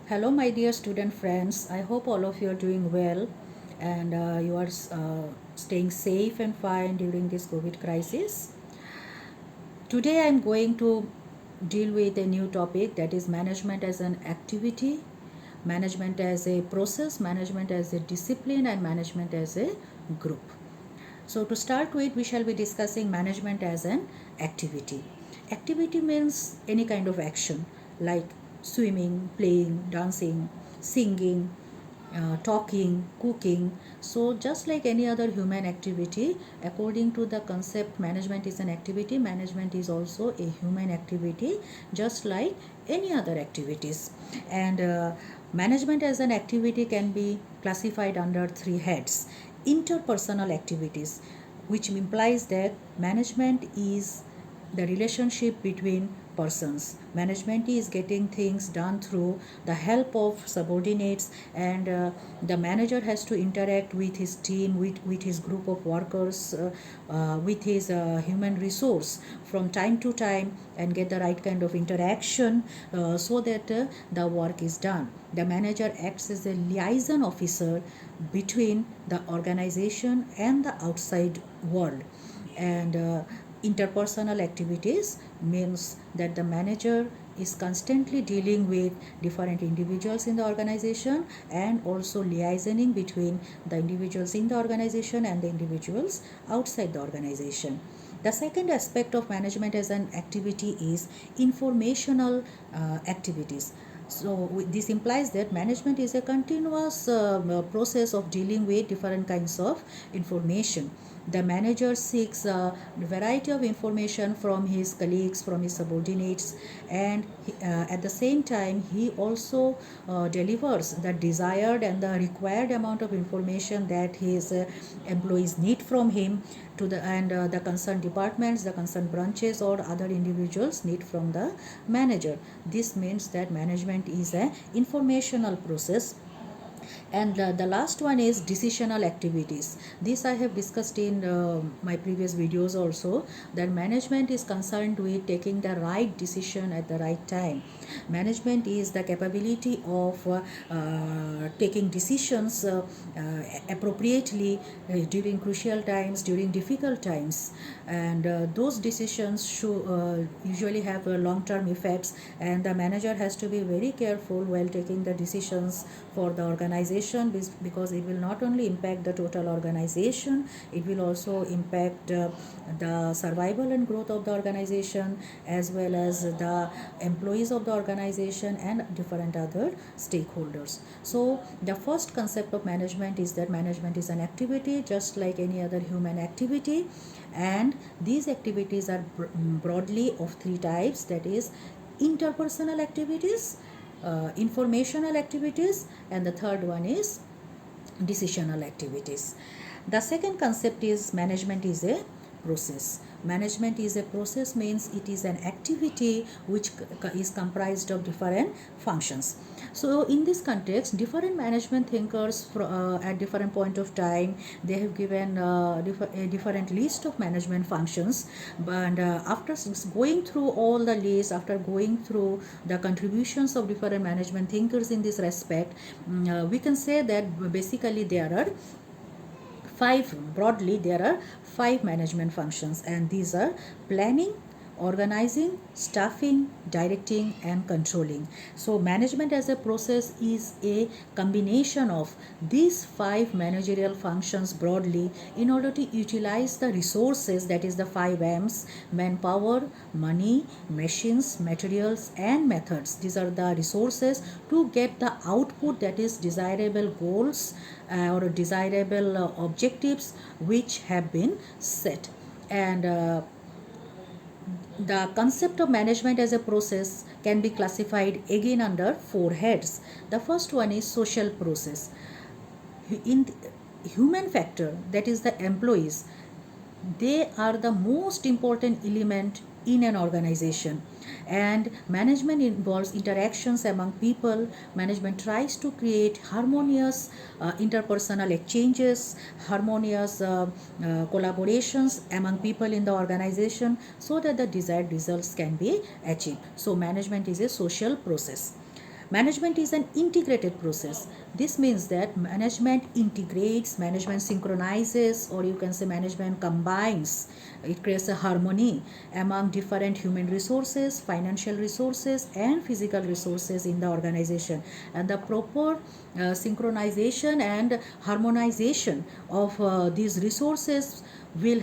Hello, my dear student friends. I hope all of you are doing well and you are staying safe and fine during this COVID crisis. Today, I'm going to deal with a new topic, that is management as an activity, management as a process, management as a discipline, and management as a group. So, to start with, we shall be discussing management as an activity. Activity means any kind of action like swimming, playing, dancing, singing, talking, cooking. So, just like any other human activity, according to the concept, management is an activity, management is also a human activity, just like any other activities. And management as an activity can be classified under three heads: interpersonal activities, which implies that management is the relationship between persons. Management is getting things done through the help of subordinates, and the manager has to interact with his team, with his group of workers, with his human resource from time to time, and get the right kind of interaction so that the work is done. The manager acts as a liaison officer between the organization and the outside world. And interpersonal activities means that the manager is constantly dealing with different individuals in the organization and also liaisoning between the individuals in the organization and the individuals outside the organization. The second aspect of management as an activity is informational activities. So this implies that management is a continuous process of dealing with different kinds of information. The manager seeks a variety of information from his colleagues, from his subordinates, and at the same time, he also delivers the desired and the required amount of information that his employees need from him to the concerned departments, the concerned branches, or other individuals need from the manager. This means that management is an informational process. And the last one is decisional activities. This I have discussed in my previous videos also, that management is concerned with taking the right decision at the right time. Management is the capability of taking decisions appropriately during crucial times, during difficult times, and those decisions usually have long-term effects, and the manager has to be very careful while taking the decisions for the organization, because it will not only impact the total organization, it will also impact the survival and growth of the organization, as well as the employees of the organization and different other stakeholders. So the first concept of management is that management is an activity just like any other human activity, and these activities are broadly of three types, that is interpersonal activities, informational activities, and the third one is decisional activities. The second concept is management is a process. Management is a process means it is an activity which is comprised of different functions. So in this context, different management thinkers at different point of time, they have given a different list of management functions. But after going through all the lists, after going through the contributions of different management thinkers in this respect, we can say that basically there are five management functions, and these are planning, organizing, staffing, directing, and controlling. So management as a process is a combination of these five managerial functions broadly in order to utilize the resources, that is the 5 M's: manpower, money, machines, materials, and methods. These are the resources to get the output, that is desirable goals or desirable objectives which have been set. And the concept of management as a process can be classified again under four heads. The first one is social process. In human factor, that is the employees, they are the most important element in an organization, and management involves interactions among people. Management tries to create harmonious interpersonal exchanges, harmonious collaborations among people in the organization so that the desired results can be achieved. So management is a social process. Management is an integrated process. This means that management integrates, management synchronizes, or you can say management combines. It creates a harmony among different human resources, financial resources, and physical resources in the organization. And the proper synchronization and harmonization of these resources will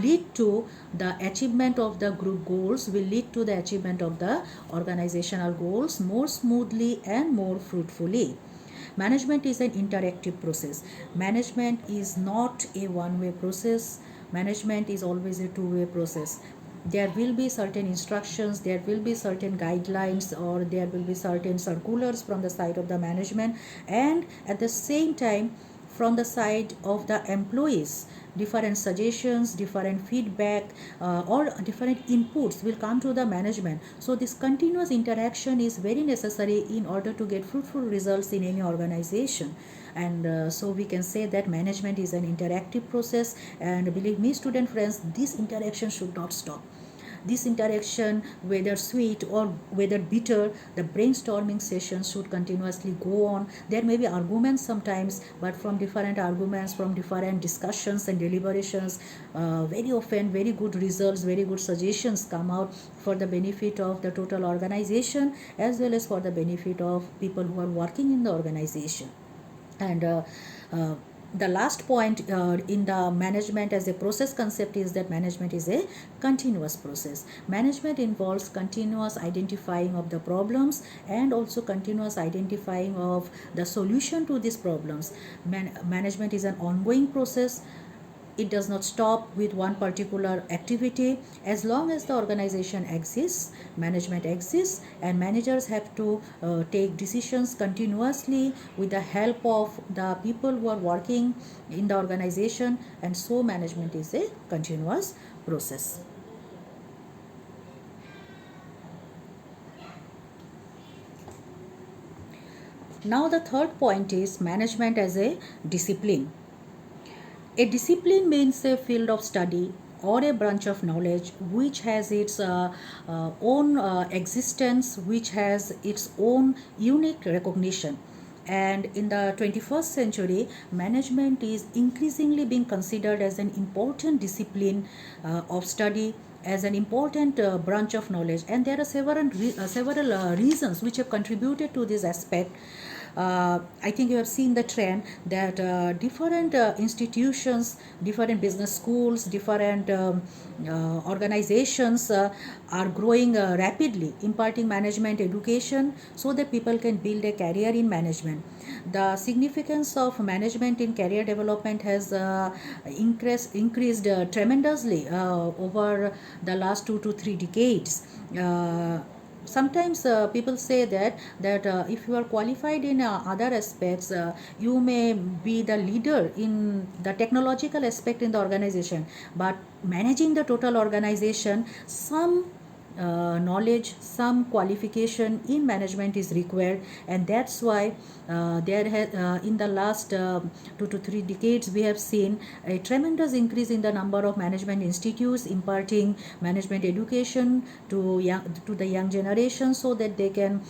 lead to the achievement of the group goals, will lead to the achievement of the organizational goals more smoothly and more fruitfully. Management is an interactive process. Management is not a one-way process. Management is always a two-way process. There will be certain instructions, there will be certain guidelines, or there will be certain circulars from the side of the management, and at the same time from the side of the employees, different suggestions, different feedback, or different inputs will come to the management. So this continuous interaction is very necessary in order to get fruitful results in any organization. And so we can say that management is an interactive process, and believe me, student friends, this interaction should not stop. This interaction, whether sweet or whether bitter, the brainstorming sessions should continuously go on. There may be arguments sometimes, but from different arguments, from different discussions and deliberations, very often very good results, very good suggestions come out for the benefit of the total organization, as well as for the benefit of people who are working in the organization. And uh, the last point in the management as a process concept is that management is a continuous process. Management involves continuous identifying of the problems and also continuous identifying of the solution to these problems. Management is an ongoing process. It does not stop with one particular activity. As long as the organization exists, management exists, and managers have to take decisions continuously with the help of the people who are working in the organization, and so management is a continuous process. Now the third point is management as a discipline. A discipline means a field of study or a branch of knowledge which has its own existence, which has its own unique recognition. And in the 21st century, management is increasingly being considered as an important discipline of study, as an important branch of knowledge. And there are several reasons which have contributed to this aspect. I think you have seen the trend that different institutions, different business schools, different organizations are growing rapidly, imparting management education so that people can build a career in management. The significance of management in career development has increased tremendously over the last 2 to 3 decades. Sometimes people say that if you are qualified in other aspects, you may be the leader in the technological aspect in the organization, but managing the total organization, some knowledge, some qualification in management is required. And that's why in the last 2 to 3 decades we have seen a tremendous increase in the number of management institutes imparting management education to the young generation, so that they can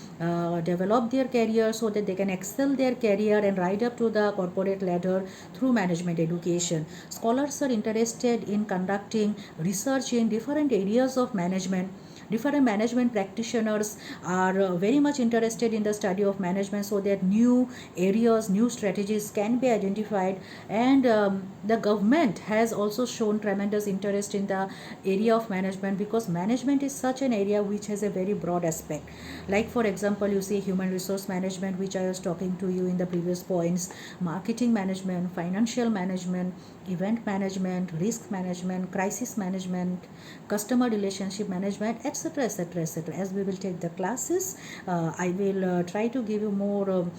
develop their career, so that they can excel their career and ride up to the corporate ladder through management education. Scholars are interested in conducting research in different areas of management. Different management practitioners are very much interested in the study of management, so that new areas, new strategies can be identified. And the government has also shown tremendous interest in the area of management, because management is such an area which has a very broad aspect. Like for example, you see human resource management, which I was talking to you in the previous points, marketing management, financial management, event management, risk management, crisis management, customer relationship management, etc., etc., etc. As we will take the classes, I will try to give you more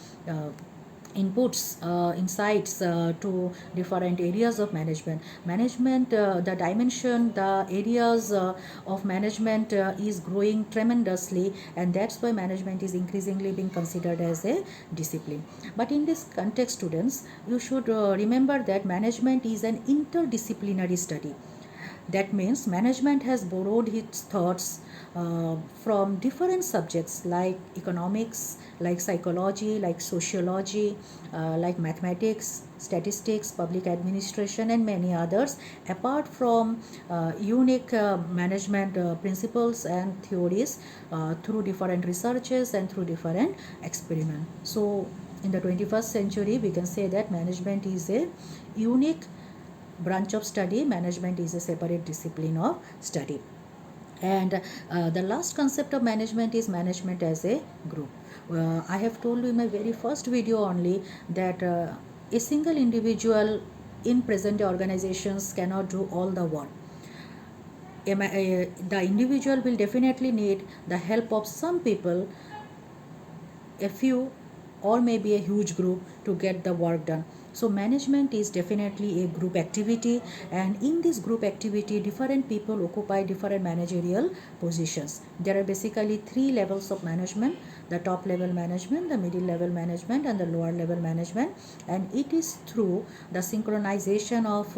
inputs, insights to different areas of management. The dimension, the areas of management is growing tremendously, and that's why management is increasingly being considered as a discipline. But in this context, students, you should remember that management is an interdisciplinary study. That means management has borrowed its thoughts from different subjects like economics, like psychology, like sociology, like mathematics, statistics, public administration, and many others, apart from unique management principles and theories through different researches and through different experiments. So in the 21st century, we can say that management is a unique branch of study. Management is a separate discipline of study. And the last concept of management is management as a group. I have told you in my very first video only that a single individual in present day organizations cannot do all the work. The individual will definitely need the help of some people, a few, or maybe a huge group to get the work done. So management is definitely a group activity, and in this group activity different people occupy different managerial positions. There are basically three levels of management: the top level management, the middle level management, and the lower level management. And it is through the synchronization of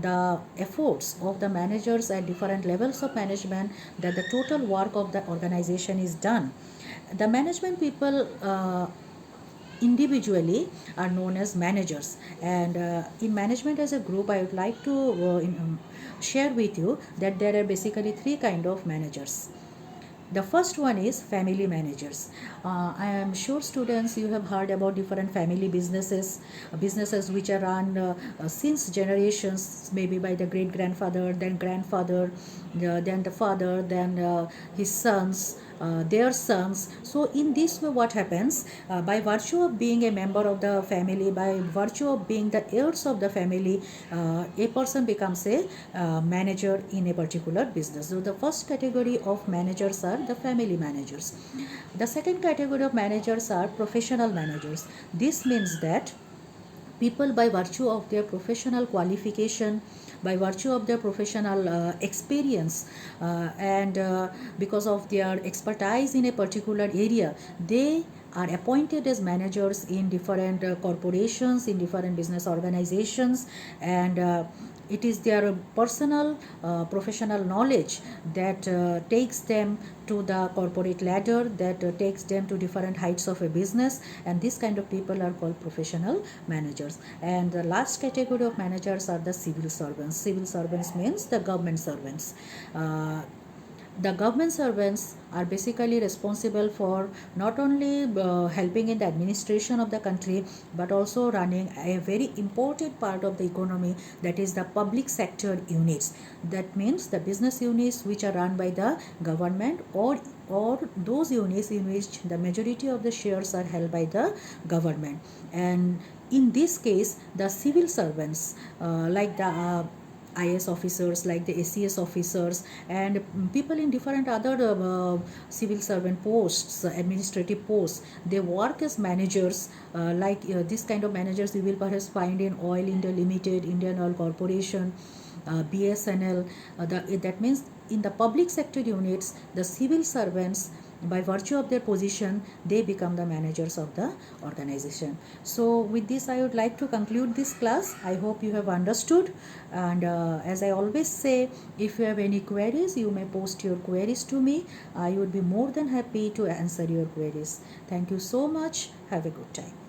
the efforts of the managers at different levels of management that the total work of the organization is done. The management people individually are known as managers, and in management as a group I would like to share with you that there are basically three kind of managers. The first one is family managers. I am sure students you have heard about different family businesses which are run since generations, maybe by the great grandfather, then grandfather, then the father, then his sons, their sons. So in this way what happens, by virtue of being a member of the family, by virtue of being the heirs of the family, a person becomes a manager in a particular business. So the first category of managers are the family managers. The second category of managers are professional managers. This means that people, by virtue of their professional qualification, by virtue of their professional experience, and because of their expertise in a particular area, they are appointed as managers in different corporations, in different business organizations, and it is their personal professional knowledge that takes them to the corporate ladder, that takes them to different heights of a business, and this kind of people are called professional managers. And the last category of managers are the civil servants. Civil servants means the government servants. The government servants are basically responsible for not only helping in the administration of the country, but also running a very important part of the economy, that is the public sector units. That means the business units which are run by the government, or those units in which the majority of the shares are held by the government. And in this case the civil servants, like the IS officers, like the ACS officers, and people in different other civil servant posts, administrative posts, they work as managers. This kind of managers you will perhaps find in Oil India Limited, Indian Oil Corporation, BSNL. That means in the public sector units, the civil servants, by virtue of their position, they become the managers of the organization. So with this I would like to conclude this class. I hope you have understood, and as I always say, if you have any queries, you may post your queries to me. I would be more than happy to answer your queries. Thank you so much. Have a good time.